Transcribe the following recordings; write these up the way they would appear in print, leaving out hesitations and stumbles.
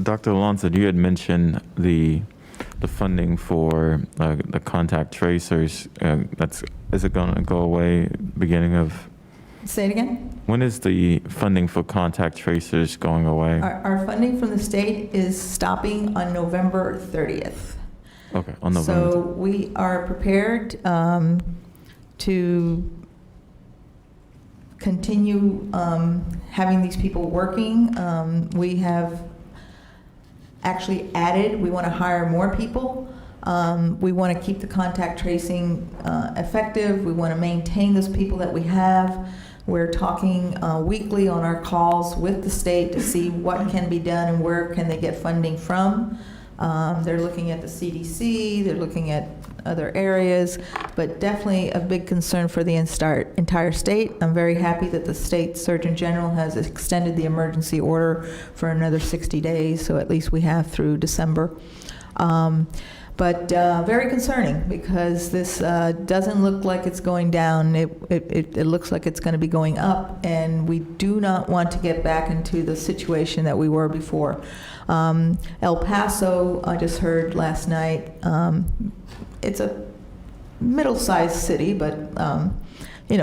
Dr. Alonso, you had mentioned the funding for the contact tracers. Is it going to go away beginning of? Say it again? When is the funding for contact tracers going away? Our funding from the state is stopping on November 30th. Okay, on November. So we are prepared to continue having these people working. We have actually added, we want to hire more people. We want to keep the contact tracing effective. We want to maintain those people that we have. We're talking weekly on our calls with the state to see what can be done and where can they get funding from. They're looking at the CDC, they're looking at other areas, but definitely a big concern for the entire state. I'm very happy that the state Surgeon General has extended the emergency order for another 60 days, so at least we have through December. But very concerning because this doesn't look like it's going down. It looks like it's going to be going up, and we do not want to get back into the situation that we were before. El Paso, I just heard last night, it's a middle-sized city, but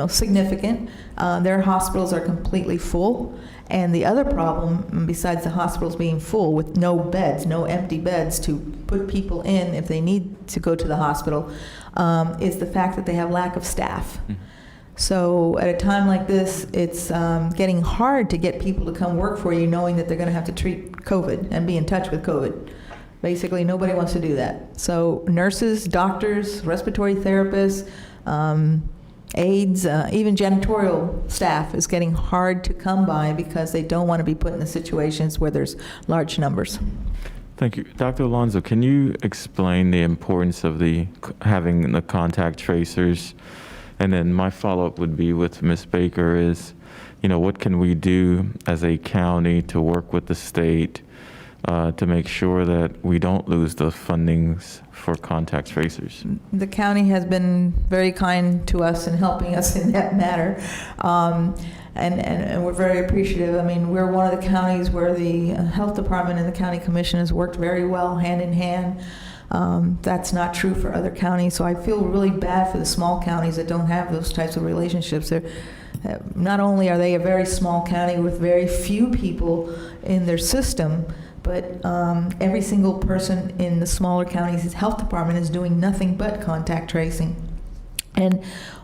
significant. Their hospitals are completely full. And the other problem, besides the hospitals being full with no beds, no empty beds to put people in if they need to go to the hospital, is the fact that they have lack of staff. Mm-hmm. So at a time like this, it's getting hard to get people to come work for you knowing that they're going to have to treat COVID and be in touch with COVID. Basically, nobody wants to do that. So nurses, doctors, respiratory therapists, aides, even janitorial staff is getting hard to come by because they don't want to be put in the situations where there's large numbers. Thank you. Dr. Alonso, can you explain the importance of having the contact tracers? And then my follow-up would be with Ms. Baker is, what can we do as a county to work with the state to make sure that we don't lose the fundings for contact tracers? The county has been very kind to us in helping us in that matter, and we're very appreciative. I mean, we're one of the counties where the health department and the county commission has worked very well hand in hand. That's not true for other counties, so I feel really bad for the small counties that don't have those types of relationships. Not only are they a very small county with very few people in their system, but every single person in the smaller counties' health department is doing nothing but contact tracing. And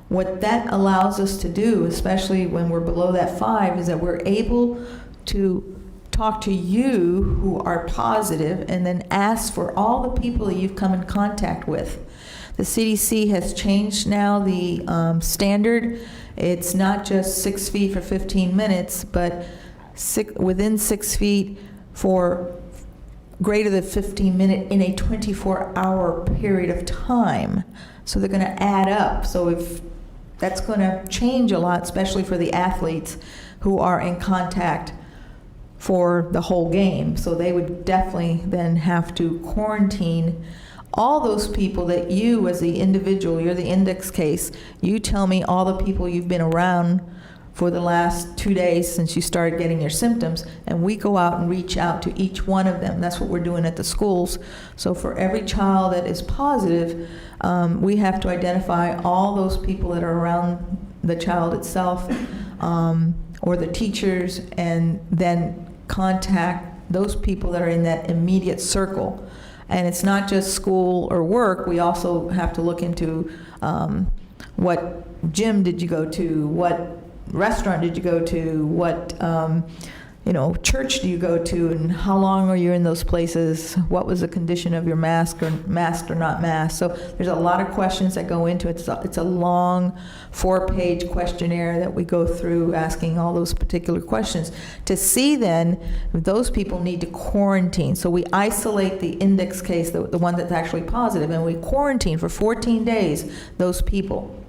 what that allows us to do, especially when we're below that 5, is that we're able to talk to you who are positive and then ask for all the people that you've come in contact with. The CDC has changed now the standard. It's not just 6 feet for 15 minutes, but within 6 feet for greater than 15 minutes in a 24-hour period of time. So they're going to add up. So if that's going to change a lot, especially for the athletes who are in contact for the whole game. So they would definitely then have to quarantine all those people that you as the individual, you're the index case, you tell me all the people you've been around for the last 2 days since you started getting your symptoms, and we go out and reach out to each one of them. That's what we're doing at the schools. So for every child that is positive, we have to identify all those people that are around the child itself or the teachers, and then contact those people that are in that immediate circle. And it's not just school or work. We also have to look into what gym did you go to, what restaurant did you go to, what church do you go to, and how long are you in those places, what was the condition of your mask or not mask. So there's a lot of questions that go into it. It's a long 4-page questionnaire that we go through asking all those particular questions to see then if those people need to quarantine. So we isolate the index case, the one that's actually positive, and we quarantine for 14 days those people.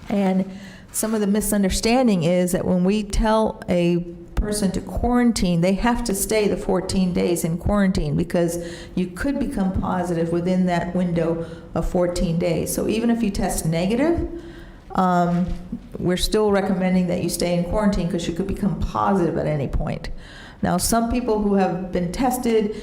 And some of the misunderstanding is that when we tell a person to quarantine, they have to stay the 14 days in quarantine because you could become positive within that window of 14 days. So even if you test negative, we're still recommending that you stay in quarantine because you could become positive at any point. Now, some people who have been tested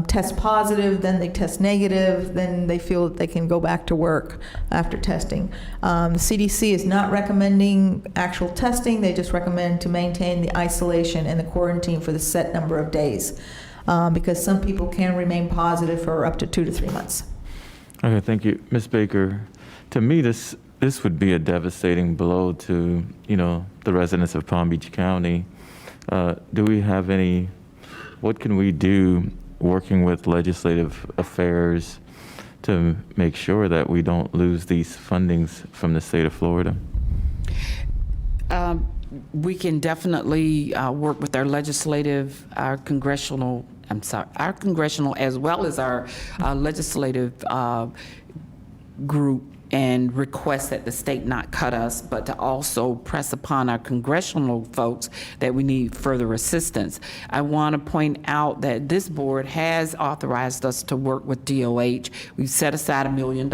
test positive, then they test negative, then they feel that they can go back to work after testing. The CDC is not recommending actual testing. They just recommend to maintain the isolation and the quarantine for the set number of days, because some people can remain positive for up to 2 to 3 months. Okay, thank you. Ms. Baker, to me, this would be a devastating blow to, the residents of Palm Beach County. Do we have what can we do working with legislative affairs to make sure that we don't lose these fundings from the state of Florida? We can definitely work with our legislative, our congressional as well as our legislative group, and request that the state not cut us, but to also press upon our congressional folks that we need further assistance. I want to point out that this board has authorized us to work with DOH. We've set aside $1 million.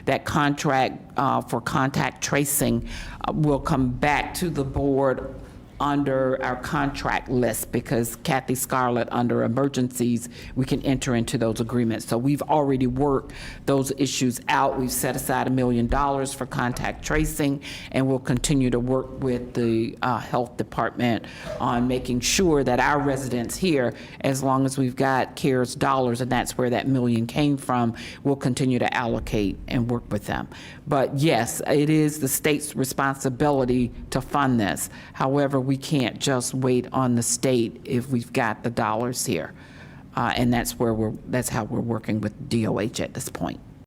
That contract for contact tracing will come back to the board under our contract list, because Kathy Scarlett, under emergencies, we can enter into those agreements. So we've already worked those issues out. We've set aside $1 million for contact tracing, and we'll continue to work with the health department on making sure that our residents here, as long as we've got CARES dollars, and that's where that $1 million came from, we'll continue to allocate and work with them. But yes, it is the state's responsibility to fund this. However, we can't just wait on the state if we've got the dollars here. And that's how we're working with DOH at this point.